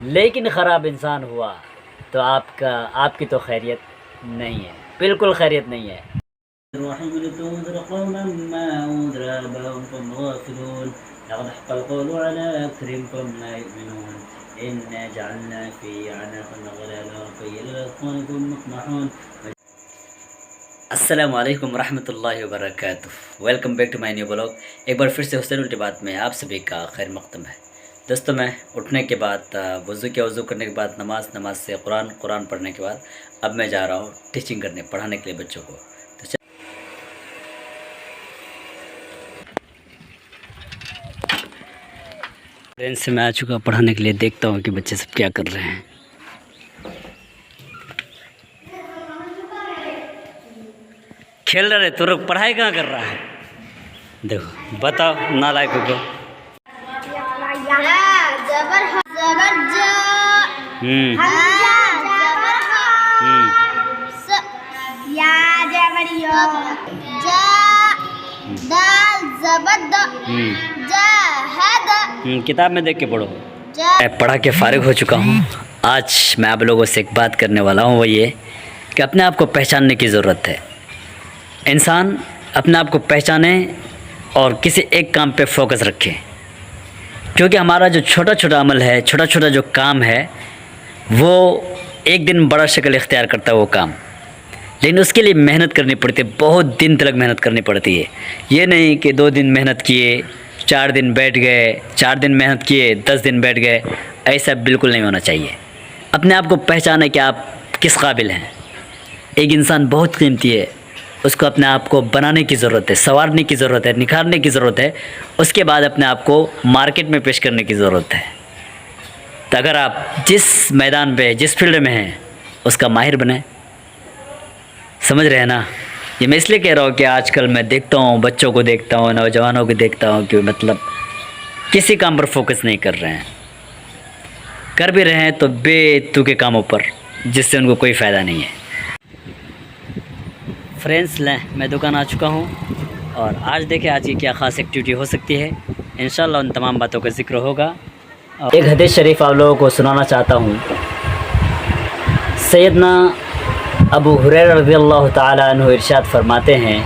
لیکن خراب انسان ہوا تو آپ کی تو خیریت نہیں ہے، بالکل خیریت نہیں ہے۔ الرحیم لتنذر قوما ما انذر آباؤهم فهم غافلون لقد حق القول على أكثرهم فهم لا يؤمنون إنا جعلنا في أعناقهم أغلالا فهي للأذقان فهم مقمحون۔ السلام علیکم ورحمۃ اللہ وبرکاتہ، welcome back to my new blog. ایک بار پھر سے حسین الٹی بات میں آپ سبھی کا خیر مقدم ہے۔ دوستوں، میں اٹھنے کے بعد وضو کرنے کے بعد نماز سے قرآن پڑھنے کے بعد اب میں جا رہا ہوں ٹیچنگ کرنے، پڑھانے کے لیے بچوں کو۔ ٹرین سے میں آ چکا پڑھانے کے لیے، دیکھتا ہوں کہ بچے سب کیا کر رہے ہیں۔ کھیل رہے تو پڑھائی کہاں کر رہا ہے؟ دیکھو بتاؤ نالائقوں کو۔ کتاب میں دیکھ کے پڑھو۔ میں پڑھا کے فارغ ہو چکا ہوں۔ آج میں آپ لوگوں سے ایک بات کرنے والا ہوں، وہ یہ کہ اپنے آپ کو پہچاننے کی ضرورت ہے۔ انسان اپنے آپ کو پہچانے اور کسی ایک کام پہ فوکس رکھے، کیونکہ ہمارا جو چھوٹا چھوٹا عمل ہے، چھوٹا چھوٹا جو کام ہے، وہ ایک دن بڑا شکل اختیار کرتا ہے وہ کام، لیکن اس کے لیے محنت کرنی پڑتی ہے، بہت دن تک محنت کرنی پڑتی ہے۔ یہ نہیں کہ 2 دن محنت کیے، 4 دن بیٹھ گئے، 4 دن محنت کیے، 10 دن بیٹھ گئے، ایسا بالکل نہیں ہونا چاہیے۔ اپنے آپ کو پہچانے کہ آپ کس قابل ہیں۔ ایک انسان بہت قیمتی ہے، اس کو اپنے آپ کو بنانے کی ضرورت ہے، سنوارنے کی ضرورت ہے، نکھارنے کی ضرورت ہے، اس کے بعد اپنے آپ کو مارکیٹ میں پیش کرنے کی ضرورت ہے۔ تو اگر آپ جس میدان پہ، جس فیلڈ میں ہیں، اس کا ماہر بنیں۔ سمجھ رہے ہیں نا؟ یہ میں اس لیے کہہ رہا ہوں کہ آج کل میں دیکھتا ہوں، بچوں کو دیکھتا ہوں، نوجوانوں کو دیکھتا ہوں کہ مطلب کسی کام پر فوکس نہیں کر رہے ہیں، کر بھی رہے ہیں تو بے تو کے کاموں پر، جس سے ان کو کوئی فائدہ نہیں ہے۔ فرینڈس، لیں میں دکان آ چکا ہوں، اور آج دیکھیں آج کی کیا خاص ایکٹیویٹی ہو سکتی ہے۔ انشاءاللہ ان تمام باتوں کا ذکر ہوگا۔ ایک حدیث شریف آپ لوگوں کو سنانا چاہتا ہوں۔ سیدنا ابو ہریرہ رضی اللہ تعالیٰ عنہ ارشاد فرماتے ہیں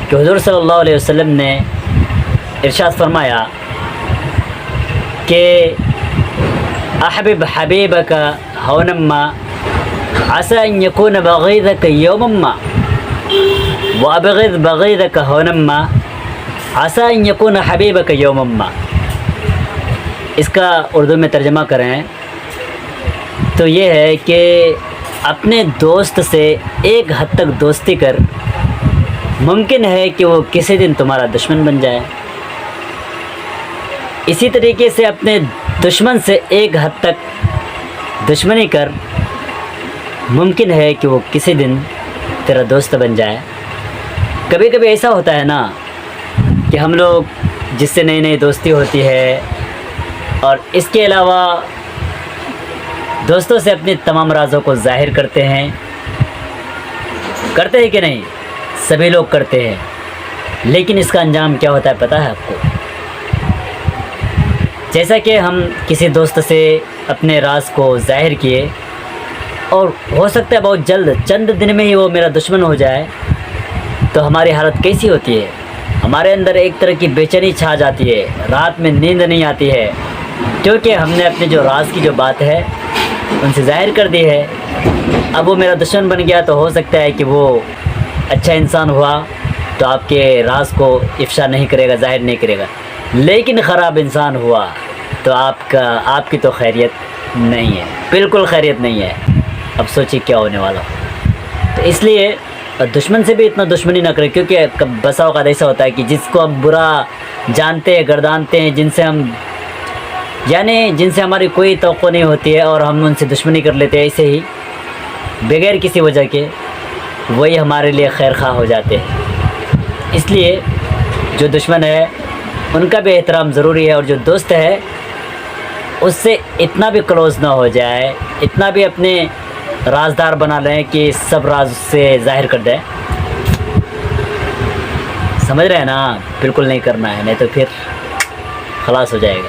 کہ حضور صلی اللہ علیہ وسلم نے ارشاد فرمایا کہ احبب حبیبک ہونا ما عسى ان يكون بغيضك يوما ما وابغض بغيضك ہونا ما عسى ان يكون حبيبك يوما ما۔ اس کا اردو میں ترجمہ کریں تو یہ ہے کہ اپنے دوست سے ایک حد تک دوستی کر، ممکن ہے کہ وہ کسی دن تمہارا دشمن بن جائے۔ اسی طریقے سے اپنے دشمن سے ایک حد تک دشمنی کر، ممکن ہے کہ وہ کسی دن تیرا دوست بن جائے۔ کبھی کبھی ایسا ہوتا ہے نا کہ ہم لوگ جس سے نئی نئی دوستی ہوتی ہے، اور اس کے علاوہ دوستوں سے اپنے تمام رازوں کو ظاہر کرتے ہیں کہ نہیں؟ سبھی لوگ کرتے ہیں، لیکن اس کا انجام کیا ہوتا ہے پتہ ہے آپ کو؟ جیسا کہ ہم کسی دوست سے اپنے راز کو ظاہر کیے، اور ہو سکتا ہے بہت جلد چند دن میں ہی وہ میرا دشمن ہو جائے، تو ہماری حالت کیسی ہوتی ہے؟ ہمارے اندر ایک طرح کی بے چینی چھا جاتی ہے، رات میں نیند نہیں آتی ہے، کیونکہ ہم نے اپنے جو راز کی جو بات ہے ان سے ظاہر کر دی ہے۔ اب وہ میرا دشمن بن گیا تو ہو سکتا ہے کہ وہ اچھا انسان ہوا تو آپ کے راز کو افشا نہیں کرے گا، ظاہر نہیں کرے گا، لیکن خراب انسان ہوا تو آپ کی تو خیریت نہیں ہے، بالکل خیریت نہیں ہے۔ اب سوچیے کیا ہونے والا ہو۔ تو اس لیے دشمن سے بھی اتنا دشمنی نہ کرے، کیونکہ بسا اوقات ایسا ہوتا ہے کہ جس کو ہم برا جانتے ہیں، گردانتے ہیں، جن سے ہماری کوئی توقع نہیں ہوتی ہے، اور ہم ان سے دشمنی کر لیتے ہیں ایسے ہی بغیر کسی وجہ کے، وہی ہمارے لیے خیر خواہ ہو جاتے ہیں۔ اس لیے جو دشمن ہے ان کا بھی احترام ضروری ہے، اور جو دوست ہے اس سے اتنا بھی کلوز نہ ہو جائے، اتنا بھی اپنے رازدار بنا لیں کہ سب راز سے ظاہر کر دیں۔ سمجھ رہے ہیں نا؟ بالکل نہیں کرنا ہے، نہیں تو پھر خلاص ہو جائے گا۔